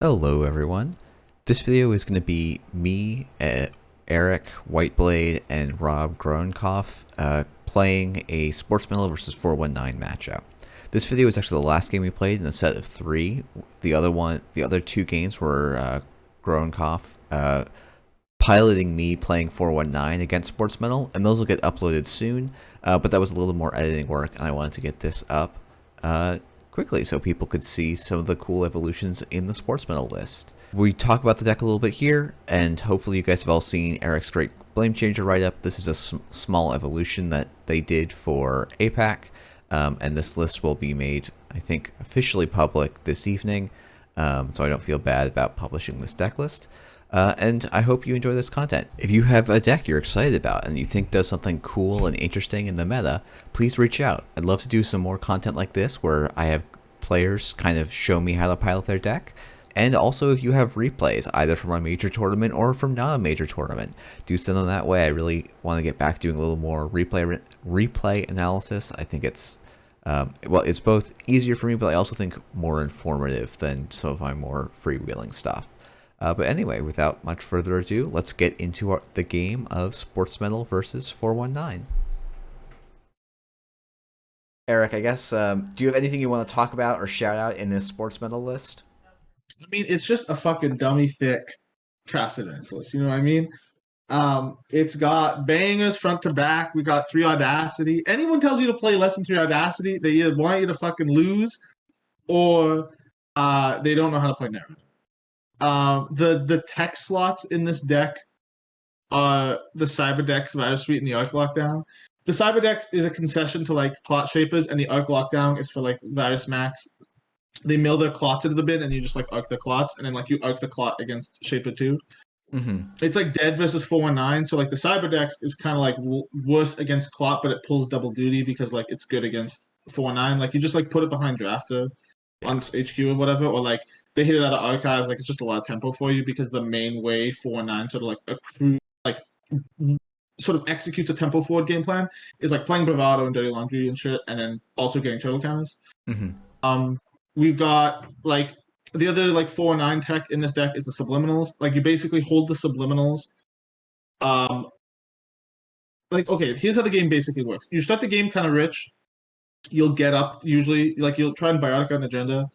Hello everyone. This video is going to be me, Eric, Whiteblade, and Rob Groenkaaf playing a Sportsmantle versus 419 matchup. This video is actually the last game we played in a set of 3. The other 2 games were Groenkaaf piloting me playing 419 against Sportsmantle, and those will get uploaded soon. But that was a little more editing work, and I wanted to get this up quickly so people could see some of the cool evolutions in the Sportsmantle list. We talk about the deck a little bit here, and hopefully you guys have all seen Eric's great Blamechanger write-up. This is a small evolution that they did for APAC, and this list will be made, I think, officially public this evening, so I don't feel bad about publishing this deck list. And I hope you enjoy this content. If you have a deck you're excited about and you think does something cool and interesting in the meta, please reach out. I'd love to do some more content like this where I have players kind of show me how to pilot their deck. And also if you have replays, either from a major tournament or from not a major tournament, do send them that way. I really want to get back doing a little more replay analysis. I think it's it's both easier for me, but I also think more informative than some of my more freewheeling stuff. But anyway, without much further ado, let's get into the game of Sportsmantle versus 419. Eric, I guess, do you have anything you want to talk about or shout out in this Sportsmantle list? I mean, it's just a fucking dummy thick Continentals list. You know what I mean? It's got bangers front to back. We got 3 Audacity. Anyone tells you to play less than 3 Audacity, they either want you to fucking lose or they don't know how to play Netrunner. The tech slots in this deck are the Cyberdex, Virus Suite, and the Arc Lockdown. The Cyberdex is a concession to like Clot Shapers, and the Arc Lockdown is for like Virus Max. They mill their clots into the bin, and you just like arc the clots, and then like you arc the clot against Shaper 2. It's like dead versus 419, so like the Cyberdex is kind of like worse against clot, but it pulls double duty because like it's good against 419. Like you just like put it behind drafter on HQ or whatever, or like they hit it out of archives. Like it's just a lot of tempo for you because the main way 419 sort of like accrue like sort of executes a tempo forward game plan is like playing bravado and dirty laundry and shit, and then also getting turtle counters. We've got like the other like 4-9 tech in this deck is the subliminals. Like you basically hold the subliminals. Like okay, here's how the game basically works. You start the game kind of rich. You'll get up usually, like you'll try and biotic an agenda.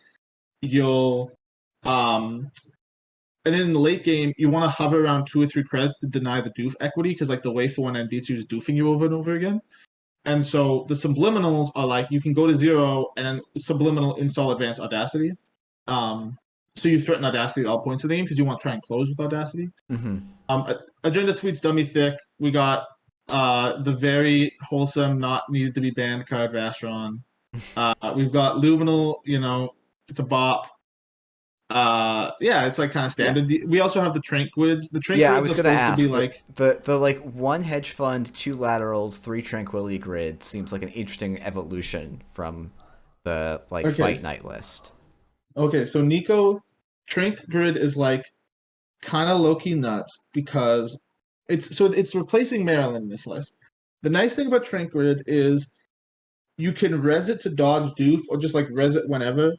You'll and then in the late game, you want to hover around 2 or 3 credits to deny the doof equity, because like the way 4-9 beats you is doofing you over and over again. And so the subliminals are like you can go to 0 and then subliminal install advanced Audacity. So you threaten Audacity at all points of the game because you want to try and close with Audacity. Agenda Suite's dummy thick. We got the very wholesome, not needed to be banned card Vastron. We've got Luminal, you know, it's a bop. Yeah, it's like kind of standard. Yeah. We also have the Tranquids. The Tranquids I was going to ask. To be like the like 1 hedge fund, 2 laterals, 3 tranquility grid seems like an interesting evolution from the like Fight Night list. Okay, so Nico Trank Grid is like kind of low-key nuts because it's replacing Maryland in this list. The nice thing about Trank Grid is you can res it to dodge doof or just like res it whenever,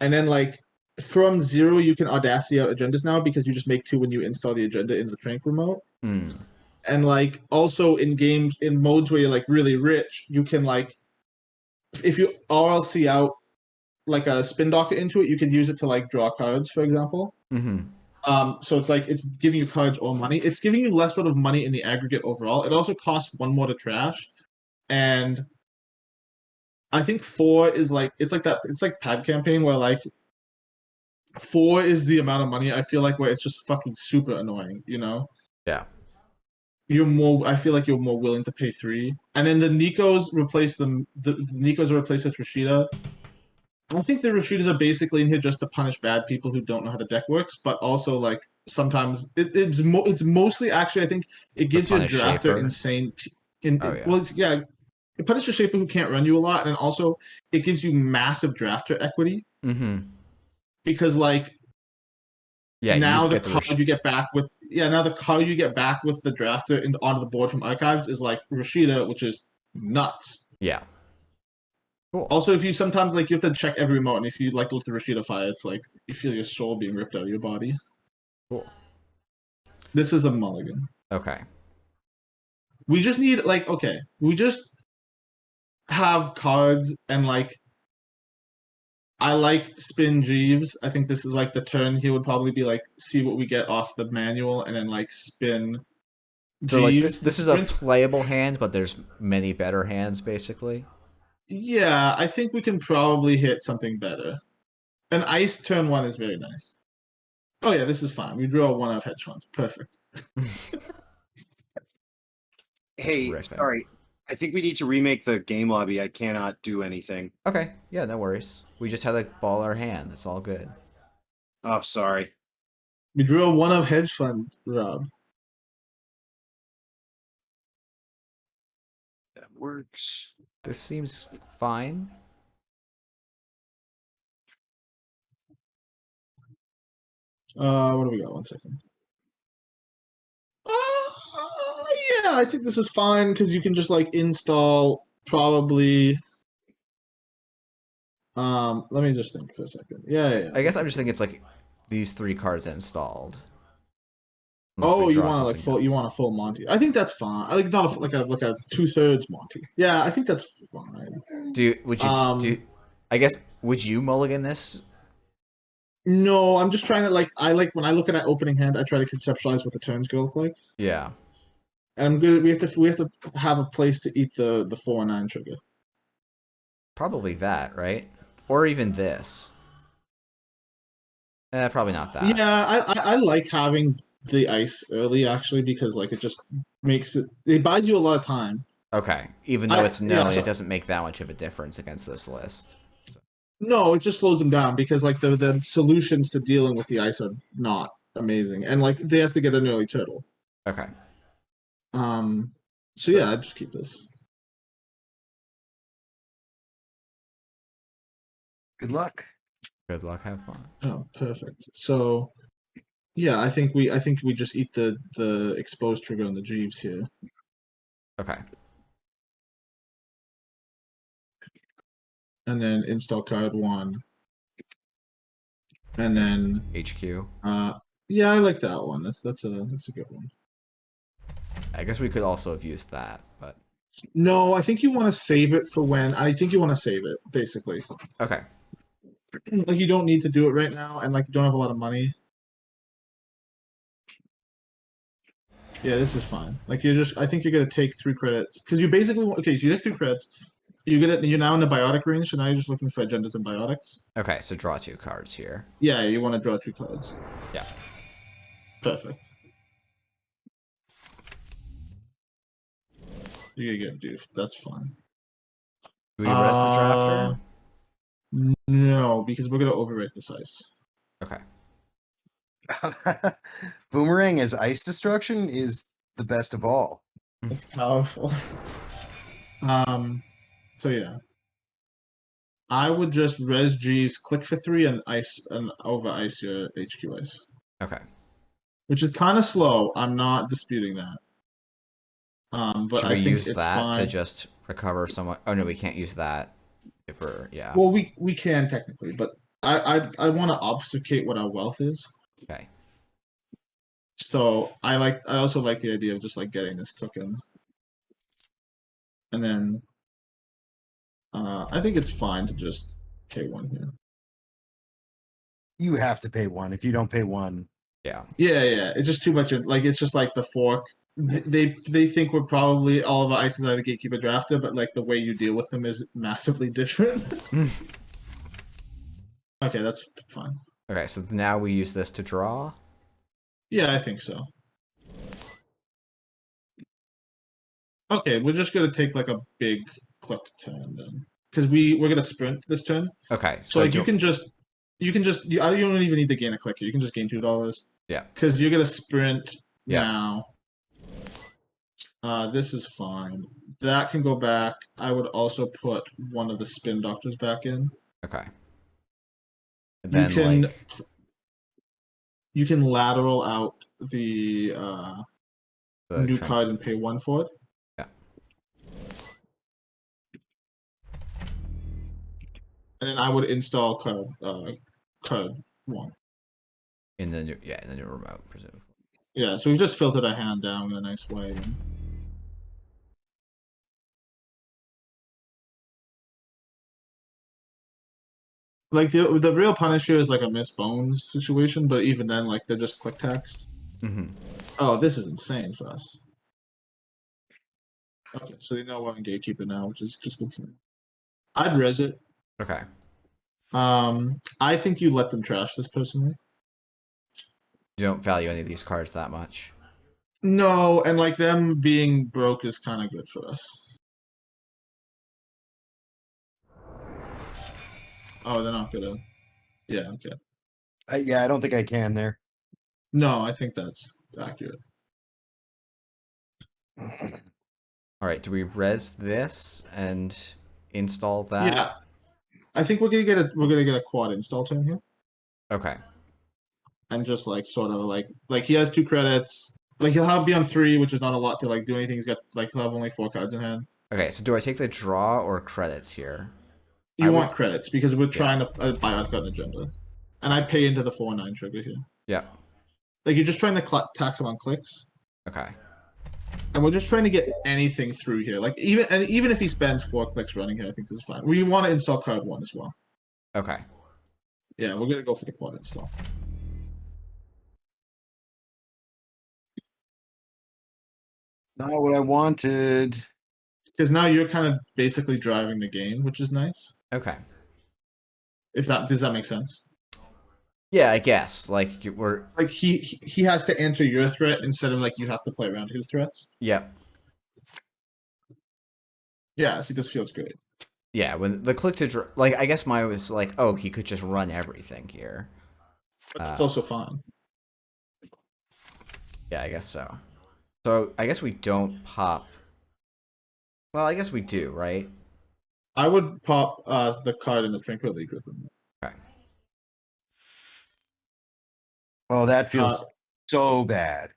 and then like from 0 you can Audacity out agendas now because you just make 2 when you install the agenda into the Trank remote. And like also in games in modes where you're like really rich, you can like if you RLC out like a spin doctor into it, you can use it to like draw cards, for example. So it's like it's giving you cards or money. It's giving you less sort of money in the aggregate overall. It also costs 1 more to trash, and I think 4 is like it's like that. It's like pad campaign where like 4 is the amount of money I feel like where it's just fucking super annoying. You know? Yeah. I feel like you're more willing to pay 3, and then the Nikos replace them. The Nikos are replaced with Rashida. I think the Rashidas are basically in here just to punish bad people who don't know how the deck works, but also like sometimes it's mostly actually I think it gives you a drafter insane. It punishes Shaper who can't run you a lot, and also it gives you massive drafter equity. Because like now the card you get back with the drafter onto the board from archives is like Rashida, which is nuts. Yeah. Cool. Also, if you sometimes like you have to check every remote, and if you like look the Rashida fire, it's like you feel your soul being ripped out of your body. Cool. This is a mulligan. Okay. We just need like okay, we just have cards and like I like spin Jeeves. I think this is like the turn he would probably be like see what we get off the manual and then like spin So like Jeeves. The this is a sprints playable hand, but there's many better hands basically. yeah, I think we can probably hit something better. An ice turn one is very nice. Oh yeah, this is fine. We drew a one of hedge funds. Perfect. Hey, Terrific. sorry. I think we need to remake the game lobby. I cannot do anything. Okay. Yeah, no worries. We just had to ball our hand. That's all good. Oh, sorry. We drew a one of hedge fund, Rob. That works. This seems fine. What do we got? 1 second. Yeah, I think this is fine because you can just like install probably. Let me just think for a second. Yeah. I guess I'm just thinking it's like these 3 cards installed. Unless we Oh, you draw want to like something full? You else. want a full Monty? I think that's fine. I like not a, like a 2/3 Monty. Yeah, I think that's fine. I guess would you mulligan this? No, I'm just trying to like I like when I look at that opening hand, I try to conceptualize what the turns gonna look like. Yeah. And I'm good. We have to have a place to eat the 4/9 trigger. Probably that, right? Or even this. Probably not that. Yeah, I like having the ice early actually because like it just makes it buys you a lot of time. Okay. Even though it's Yeah, known, it so doesn't make that much of a difference against this list. So, no, it just slows them down because like the solutions to dealing with the ice are not amazing, and like they have to get an early turtle. okay. Um, so yeah, I just keep this. Good luck. Good luck. Have fun. Oh, perfect. So yeah, I think we just eat the exposed trigger on the Jeeves here, Okay. and then install card one, and then HQ. yeah, I like that one. That's a good one. I guess we could also have used that, but No, I think you want to save it for when. I think you want to save it basically. okay. Like you don't need to do it right now, and like you don't have a lot of money. Yeah, this is fine. Like you're just. I think you're gonna take 3 credits because you basically okay. So you take 3 credits. You get it. You're now in the biotic range, so now you're just looking for agendas and biotics. Okay, so draw 2 cards here. Yeah, you want to draw 2 cards. Yeah. Perfect. You're gonna get doof. That's fine. Do we res the drafter? No, because we're gonna overrate this ice. Okay. Boomerang as ice destruction is the best of all. It's powerful. um. So yeah. I would just res G's, click for 3, and ice and over ice your HQ ice, Okay. which is kind of slow. I'm not disputing that. But Should I we think use it's that to fine. just recover somewhat? Oh no, we can't use that if we're yeah. Well, we can technically, but I want to obfuscate what our wealth is. Okay. So I also like the idea of just like getting this token, and then I think it's fine to just pay 1 here. You have to pay 1. If you don't pay 1, Yeah. Yeah. It's just too much. Like it's just like the fork. They think we're probably all of our ices are the gatekeeper drafter, but like the way you deal with them is massively different. Okay, that's fine. Okay, so now we use this to draw. Yeah, I think so. Okay, we're just gonna take like a big click turn then, because we're gonna sprint this turn. Okay, So like you can just you don't even need to gain a clicker. You can just gain $2. Yeah. Because you're gonna sprint Yeah. now. This is fine. That can go back. I would also put one of the spin doctors back in. Okay. And You then can like you can lateral out the new trinket. card and pay 1 for it. Yeah. And then I would install card. Card. One. In the new remote, presumably. Yeah, so we just filtered our hand down in a nice way. Like the real Punisher is like a Miss Bones situation, but even then, like they're just click text. Mm-hmm. Oh, this is insane for us. Okay, so they know we're on Gatekeeper now, which is just good to me. I'd res it. Okay. I think you let them trash this personally. You don't value any of these cards that much. No, and like them being broke is kind of good for us. Oh, they're not gonna. Yeah, okay. Yeah, I don't think I can there. No, I think that's accurate. All right. Do we res this and install that? Yeah, I think we're gonna get a quad install turn here, Okay. and just like sort of like he has 2 credits. Like he'll have be on 3, which is not a lot to like do anything. He's got like he'll have only 4 cards in hand. Okay. So do I take the draw or credits here? I You would. want credits because we're Yeah. trying to buy out an agenda, and I pay into the 4/9 trigger here. Yeah. Like you're just trying to tax him on clicks, Okay. and we're just trying to get anything through here. Like even if he spends 4 clicks running here, I think this is fine. We want to install card 1 as well. Okay. Yeah, we're gonna go for the quad install. Not what I wanted. Because now you're kind of basically driving the game, which is nice. Okay. If that does that make sense? Yeah, I guess. Like we're. Like he has to answer your threat instead of like you have to play around his threats. Yep. Yeah, see, this feels great. Yeah. When the click to draw, like I guess mine was like, oh, he could just run everything here. But that's also fine. Yeah, I guess so. So I guess we don't pop. Well, I guess we do, right? I would pop the card in the Tranquility Grip. Okay. Oh, that feels so bad.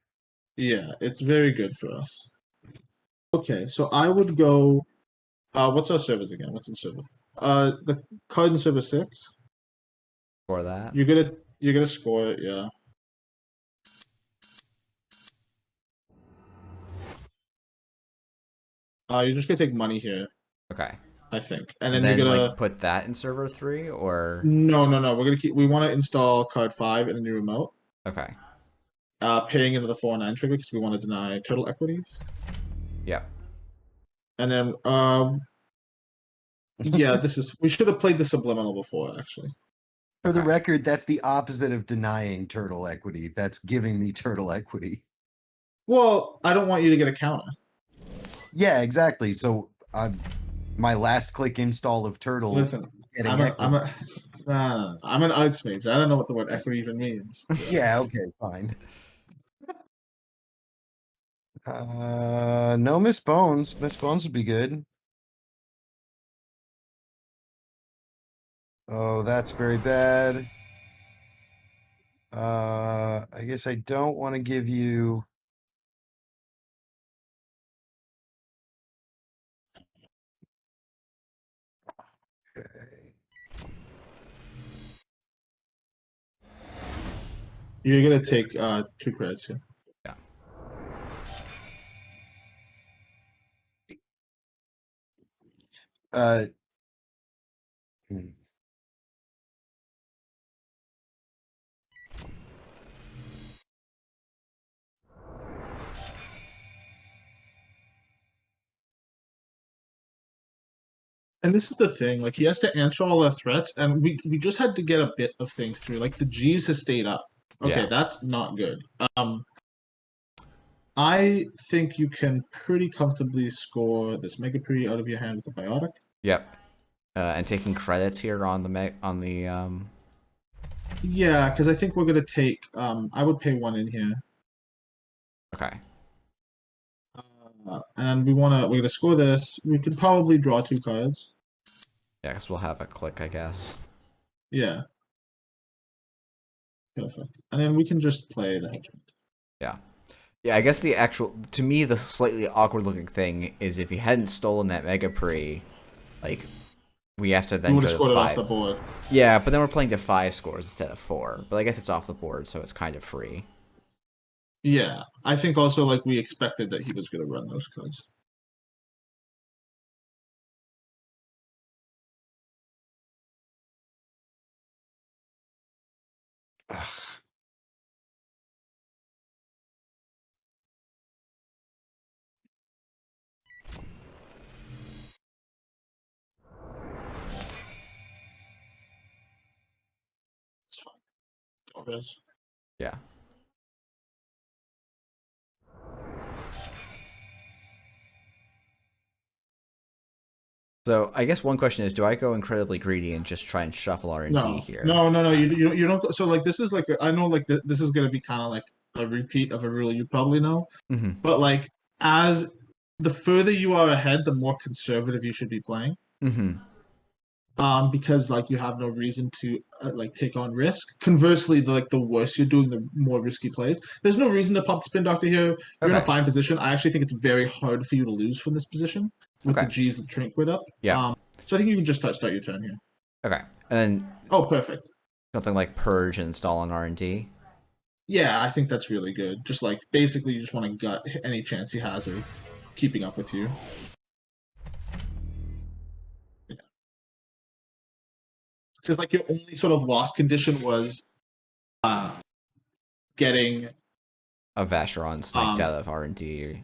Yeah, it's very good for us. Okay, so I would go. What's our service again? What's in service? The card in service 6. For that. You're gonna score it, yeah. You're just gonna take money here, Okay. I think, and And then you're then gonna. like put that in server 3 or No, no, no. We're gonna keep. We want to install card 5 in the new remote. okay. Paying into the 4/9 trigger because we want to deny turtle equity, Yeah. and then yeah, this is. We should have played the subliminal before, actually. For the Okay. record, that's the opposite of denying turtle equity. That's giving me turtle equity. Well, I don't want you to get a counter. Yeah, exactly. So my last click install of turtle. Listen, getting I'm equity. I'm an arts mage. I don't know what the word equity even means. Yeah, okay, fine. No Miss Bones. Miss Bones would be good. Oh, that's very bad. I guess I don't want to give you. Okay. You're gonna take 2 credits here. Yeah. Hmm. And this is the thing, like he has to answer all our threats, and we just had to get a bit of things through. Like the Jeeves has stayed up. Okay, Yeah. that's not good. I think you can pretty comfortably score this Mega Pre out of your hand with a Biotic. Yep. And taking credits here on the Yeah, because I think we're gonna take. I would pay 1 in here, Okay. and we're gonna score this. We could probably draw 2 cards. Yeah, because we'll have a click, I guess. Yeah. Perfect. And then we can just play the Hedgehog. Yeah. Yeah, I guess to me, the slightly awkward looking thing is if he hadn't stolen that Mega Pre, like, we have to You then would go have to scored it off 5. the board. Yeah, but then we're playing to 5 scores instead of 4. But I guess it's off the board, so it's kind of free. Yeah, I think also like we expected that he was going to run those cards. It's fine. Don't res. Yeah. So I guess one question is, do I go incredibly greedy and just try and shuffle R&D No, here? no. You don't. So like this is like I know like this is gonna be kind of like a repeat of a rule you probably know, Mm-hmm. but like as the further you are ahead, the more conservative you should be playing. Mm-hmm. Because like you have no reason to like take on risk. Conversely, the worse you're doing, the more risky plays. There's no reason to pop the spin doctor here. You're in a Okay. fine position. I actually think it's very hard for you to lose from this position with Okay. the G's the trinket up. Yeah. So I think you can just start your turn here. Okay. And then Oh, perfect. something like purge and install on R&D. Yeah, I think that's really good. Just like basically, you just want to gut any chance he has of keeping up with you. Yeah. Because like your only sort of lost condition was getting A Vacheron sniped out of R&D.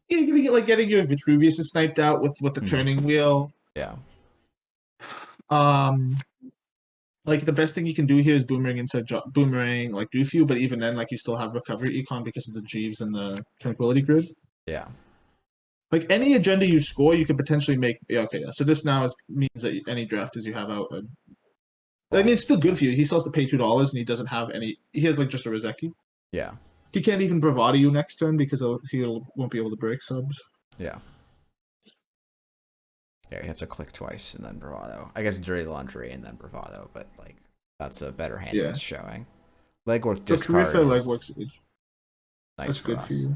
you're gonna get like getting your Vitruvius is sniped out with the turning wheel. Yeah. Like the best thing you can do here is boomerang inside boomerang like Doofy, but even then, like you still have recovery econ because of the Jeeves and the tranquility grid. Yeah. Like any agenda you score, you could potentially make. Yeah, okay, yeah. So this now means that any draft as you have out. I mean, it's still good for you. He still has to pay $2, and he doesn't have any. He has like just a Rozeki. Yeah. He can't even bravado you next turn because he won't be able to break subs. Yeah. Yeah, you have to click twice and then bravado. I guess dirty laundry and then bravado, but like that's a better hand than it's showing. Legwork discard. So legwork stage. Nice That's for good us. for you.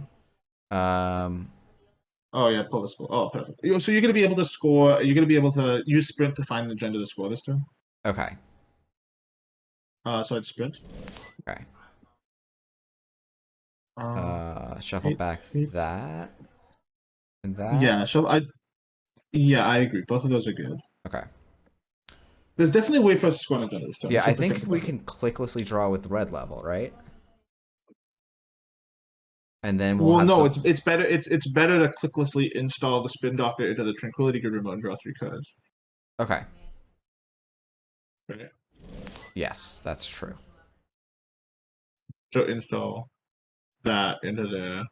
Oh yeah, pull the score. Oh, perfect. So you're gonna be able to score. You're gonna be able to use sprint to find an agenda to score this turn. Okay. So I'd sprint. Okay. Shuffle 8 back feet. that and that. Yeah. So I agree. Both of those are good. Okay. There's definitely a way for us to score an agenda this turn. Yeah, I think we can clicklessly draw with red level, right? And then we'll have no, it's better. It's better to clicklessly install the spin doctor into the tranquility grid remote and draw 3 cards. Okay. Right. Yes, that's true. So install that into there.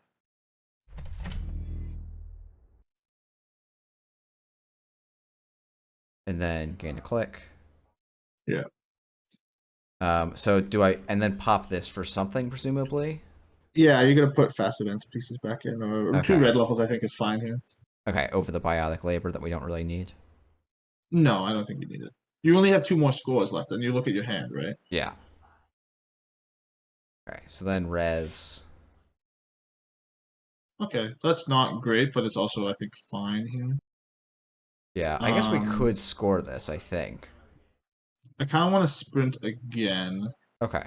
And then gain a click. Yeah. So do I and then pop this for something presumably? Yeah, you're gonna put fast events pieces back in, or Okay. 2 red levels. I think is fine here. Okay, over the biotic labor that we don't really need. No, I don't think you need it. You only have 2 more scores left, and you look at your hand, right? Yeah. Okay, so then res. Okay, that's not great, but it's also I think fine here. Yeah, I guess we could score this, I think. I kind of want to sprint again. Okay.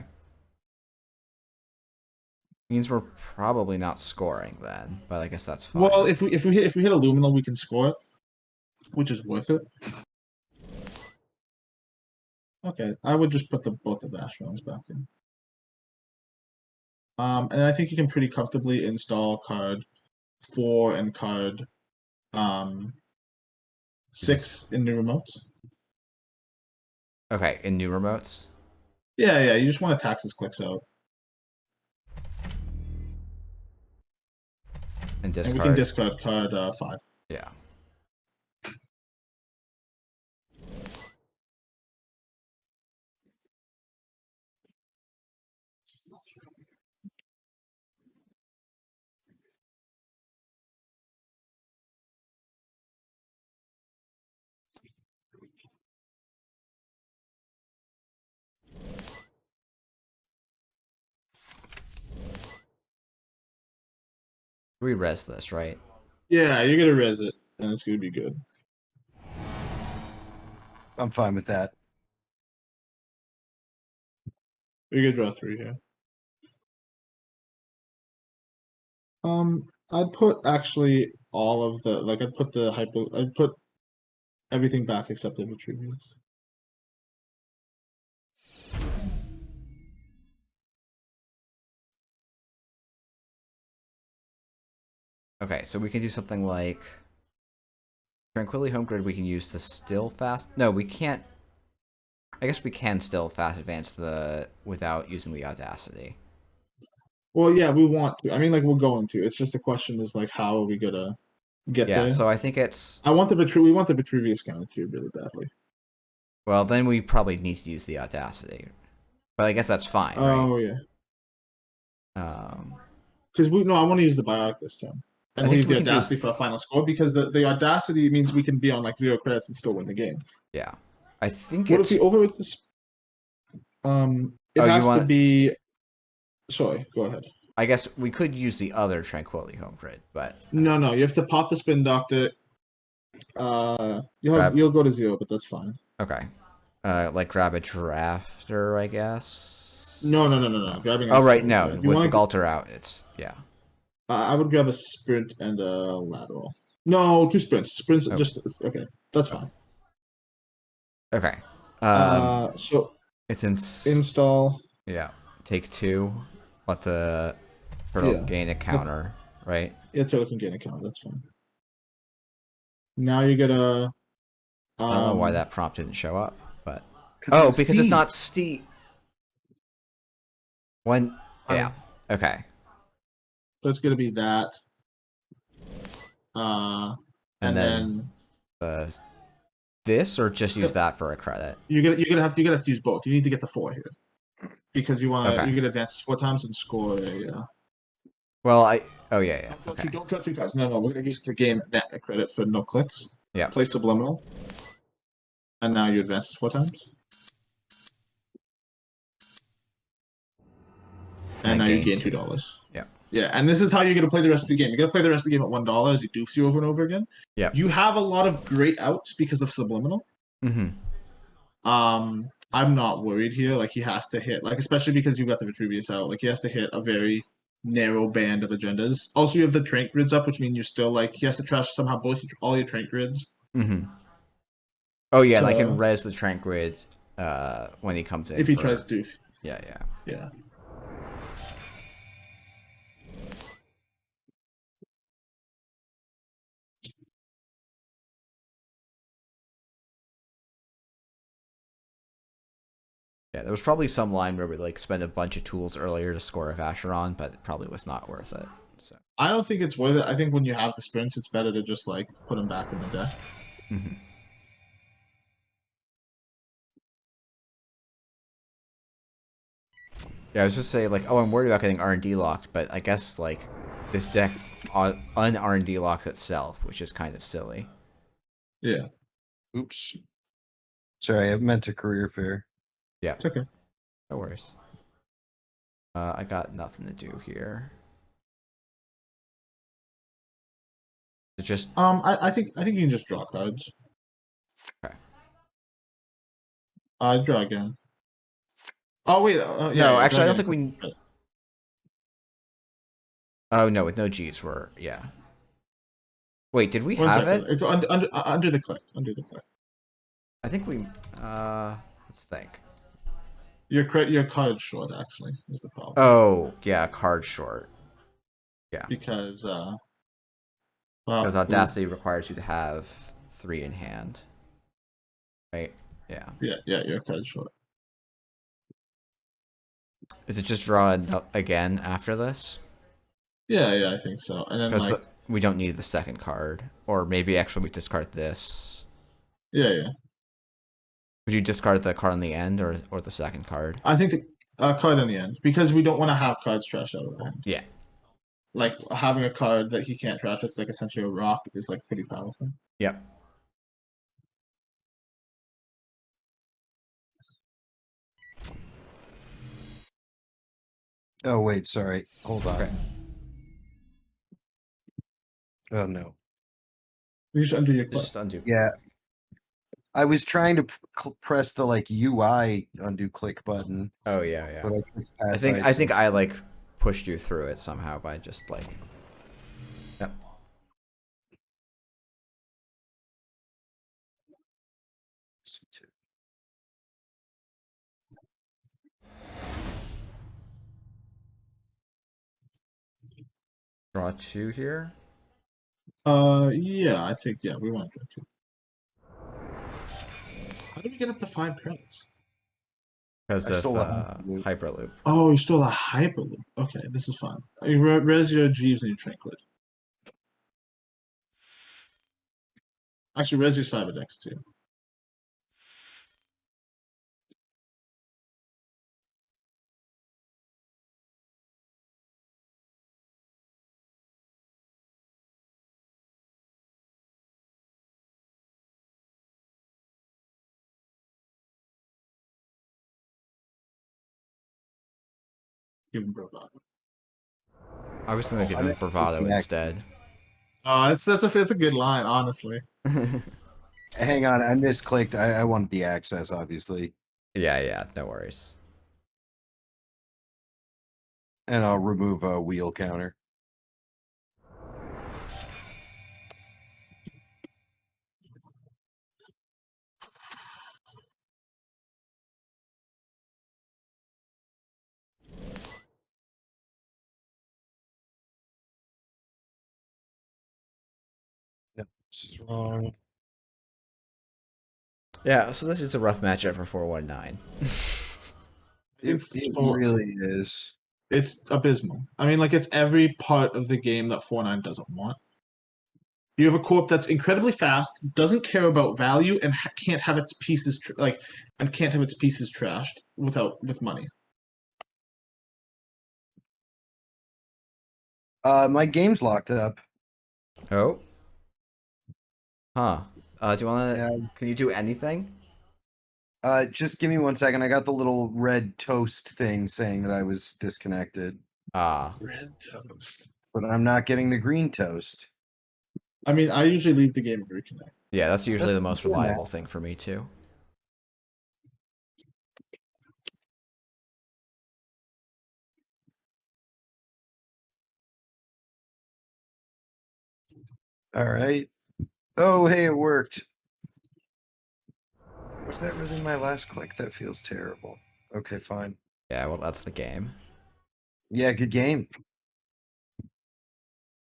Means we're probably not scoring then, but I guess that's fine. Well, if we hit Illuminal, we can score it, which is worth it. Okay, I would just put both the Vastrons back in. And I think you can pretty comfortably install card 4 and card 6 in new remotes. Okay, in new remotes? Yeah, you just want to tax his clicks out. And discard. And we can discard card 5. Yeah. We res this, right? Yeah, you're gonna res it, and it's gonna be good. I'm fine with that. You're gonna draw 3 here. I'd put actually all of the I'd put the I'd put everything back except the Vitruvius. Okay, so we can do something like Tranquility Home Grid. We can use to still fast. No, we can't. I guess we can still fast advance the without using the Audacity. Well, yeah, we want to. I mean, like we're going to. It's just the question is like, how are we gonna get Yeah, there? so I think it's. We want the Vitruvius counter really badly. Well, then we probably need to use the Audacity, but I guess that's fine, right? Oh yeah, Um, because I want to use the Biotic this time, and I we'll think use the we can do. Audacity for a final score because the Audacity means we can be on like 0 credits and still win the game. Yeah, I think What if it's. we overrate this? It Oh, you has to want? be. Sorry, go ahead. I guess we could use the other Tranquility Home Grid, but No, you have to pop the Spin Doctor. Grab. You'll go to 0, but that's fine. Okay. Like grab a drafter, I guess. No. Grabbing. Oh is right, so no. bad. With the Galter out, it's yeah. I would grab a sprint and a lateral. No, 2 sprints. Sprints Oh. just okay. That's fine. Okay. So It's in. install. Yeah. Take 2. Let the turtle Yeah. gain a counter, right? Yeah, turtle can gain a counter. That's fine. Now you get a. I don't know why that prompt didn't show up, but Because it's not steep. When yeah, okay. So it's gonna be that. And then this or just use that for a credit. you're gonna have to use both. You need to get the 4 here because you're Okay. gonna advance 4 times and score a. Well, yeah. Okay. Don't draw 2 cards. No, we're gonna use it to gain net credit for no clicks. Yeah. Play subliminal, and now you advance 4 times. And now you gain $2. Yeah. Yeah, and this is how you're gonna play the rest of the game. You're gonna play the rest of the game at $1 as he doofs you over and over again. Yeah. You have a lot of great outs because of subliminal. Mm-hmm. I'm not worried here. Like he has to hit, like especially because you got the Vitruvius out. Like he has to hit a very narrow band of agendas. Also, you have the Trank grids up, which means you're still like he has to trash somehow all your Trank grids. Mm-hmm. Oh yeah, and I can res the Trank grid when he comes in. If he tries doof. Yeah. Yeah. Yeah, there was probably some line where we like spend a bunch of tools earlier to score a Vacheron, but it probably was not worth it. So I don't think it's worth it. I think when you have the sprints, it's better to just like put them back in the deck. Mm-hmm. Yeah, I was just say like, oh, I'm worried about getting R&D locked, but I guess like this deck un-R&D locks itself, which is kind of silly. Yeah. Oops. Sorry, I meant a career fair. Yeah. It's okay. No worries. I got nothing to do here. It's just I think you can just draw cards. okay. Draw again. Oh wait, yeah. No, yeah, actually, I don't again. think we. Oh no, with no G's, we're yeah. Wait, did we have it? Under the click. Under the click. I think we. Let's think. Your card short actually is the problem. Oh yeah, card short. Yeah. Because Audacity requires you to have 3 in hand. Right? Yeah. Yeah, your card short. Is it just draw again after this? Yeah, I think so. And then Because we don't need the second card, or maybe actually we discard this. Yeah. Would you discard the card on the end or the second card? I think the card in the end because we don't want to have cards trash out of the hand. Yeah. Like having a card that he can't trash that's like essentially a rock is like pretty powerful. Yeah. Oh wait, sorry. Hold on. Okay. Oh no. You just undo your click. Just undo. Yeah. I was trying to press the like UI undo click button, Oh yeah, yeah. but I clicked I pass think ice I instead. like pushed you through it somehow by just like. Yep. Draw 2 here. Yeah, I think we want to. How did we get up to 5 credits? Because I of stole a Hyperloop. Hyperloop. Oh, you stole a Hyperloop. Okay, this is fun. You res your Jeeves and your Trinket. Actually, res your Cyberdex too. Give him bravado. I was gonna give I'm him at bravado 15 instead. It's a good line, honestly. Hang on, I misclicked. I wanted the access, obviously. Yeah, yeah, no worries. And I'll remove a wheel counter. Yep, this is wrong. Yeah, so this is a rough matchup for 419. It really is. It's abysmal. I mean, like, it's every part of the game that 4-9 doesn't want. You have a corp that's incredibly fast, doesn't care about value, and can't have its pieces can't have its pieces trashed with money. My game's locked up. Oh. Huh. Do you wanna Yeah. can you do anything? Just give me 1 second. I got the little red toast thing saying that I was disconnected, Ah. Red toast. but I'm not getting the green toast. I mean, I usually leave the game and reconnect. Yeah, that's usually That's the most doing that. reliable thing for me too. All right. Oh, hey, it worked. Was that really my last click? That feels terrible. Okay, fine. Yeah, well that's the game. Yeah, good game.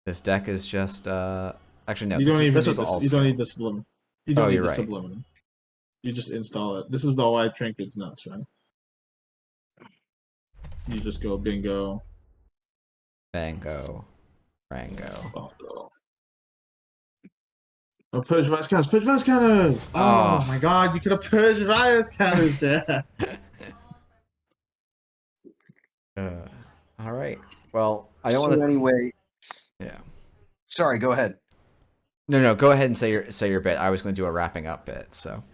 This deck is just actually no, You don't even this need was this. all You don't skill. need the subliminal. You Oh, don't need you're the right. subliminal. You just install it. This is the why Trinket's nuts, right? You just go bingo. Bango. Rango. Oh, oh, purge virus counters. Purge virus counters. Oh my Oh. god, you could have purged virus counters, Jack. uh, all right. Well, I don't So want to. anyway, Yeah. sorry, go ahead. No. Go ahead and say your bit. I was going to do a wrapping up bit. So.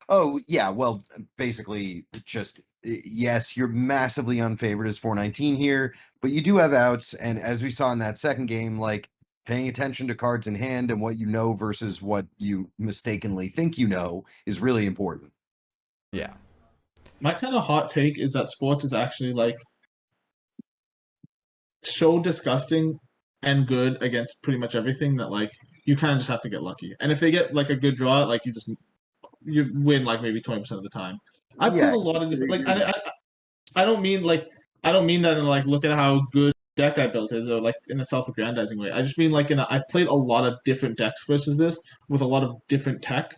Oh, yeah, well, basically, just yes, you're massively unfavored as 419 here, but you do have outs, and as we saw in that second game, like paying attention to cards in hand and what you know versus what you mistakenly think you know is really important. Yeah. My kind of hot take is that sports is actually like so disgusting and good against pretty much everything that like you kind of just have to get lucky. And if they get like a good draw, like you win like maybe 20% of the time. I played Yeah, a lot of different I like agree. I don't mean like I don't mean that in like look at how good deck I built is or like in a self-aggrandizing way. I just mean like I've played a lot of different decks versus this with a lot of different tech,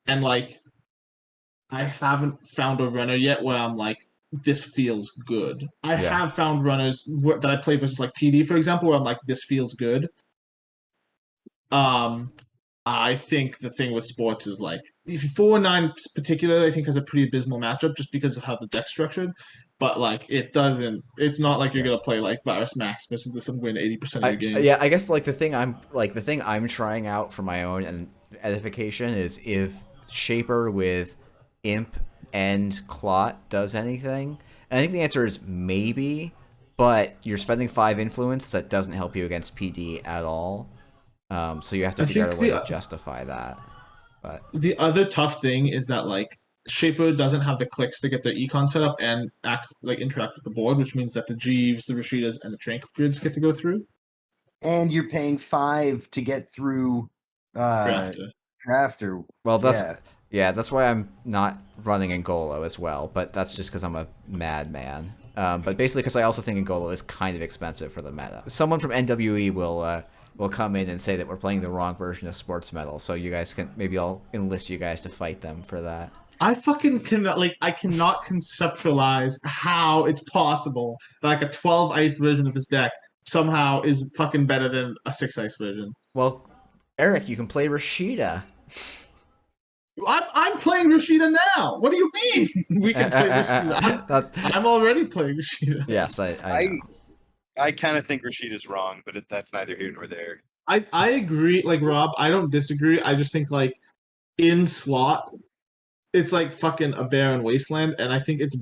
and like I haven't found a runner yet where I'm like this feels good. I Yeah. have found runners that I play versus like PD for example where I'm like this feels good. Um, I think the thing with sports is like if 4-9 particularly, I think has a pretty abysmal matchup just because of how the deck's structured. But like it doesn't. It's not like you're Yeah. gonna play like Virus Max versus this and win 80% of your games. Yeah, I guess like the thing I'm trying out for my own and edification is if Shaper with Imp and Clot does anything. And I think the answer is maybe, but you're spending 5 influence that doesn't help you against PD at all. So you have to I figure out think a way to the justify that. But The other tough thing is that like Shaper doesn't have the clicks to get their econ set up and interact with the board, which means that the Jeeves, the Rashidas, and the Trank get to go through. And you're paying 5 to get through Drafter. Drafter. well, that's Yeah. that's why I'm not running Ngolo as well. But that's just because I'm a madman. But basically, because I also think Ngolo is kind of expensive for the meta. Someone from NWE will come in and say that we're playing the wrong version of Sports Metal. So you guys can maybe I'll enlist you guys to fight them for that. I fucking cannot I cannot conceptualize how it's possible that like a 12 ice version of this deck somehow is fucking better than a 6 ice version. Well, Eric, you can play Rashida. I'm playing Rashida now. What do you mean we can play Rashida? I'm already playing Rashida. Yes, I know. I kind of think Rashida's wrong, but that's neither here nor there. I agree, like Rob, I don't disagree. I just think like in slot, it's like fucking a barren wasteland, and I think it's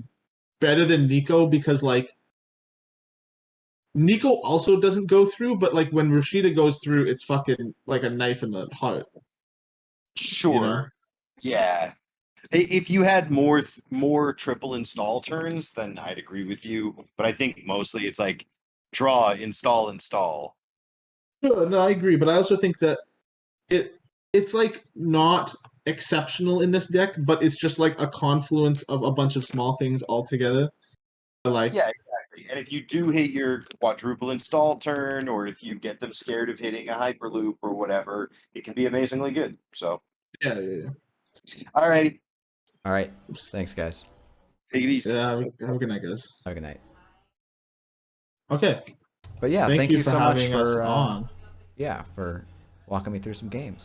better than Nico because like Nico also doesn't go through, but like when Rashida goes through, it's fucking like a knife in the heart. Sure. You know? Yeah. If you had more triple install turns, then I'd agree with you. But I think mostly it's like draw, install. Sure, no, I agree, but I also think that it's like not exceptional in this deck, but it's just like a confluence of a bunch of small things all together. Like Yeah, exactly. And if you do hit your quadruple install turn, or if you get them scared of hitting a hyperloop or whatever, it can be amazingly good. So, yeah. all right, All right. Oops. Thanks, guys. take it easy. Yeah, have a good night, guys. Have a good night. Okay. But yeah, Thank you for so much having us for on. yeah, for walking me through some games.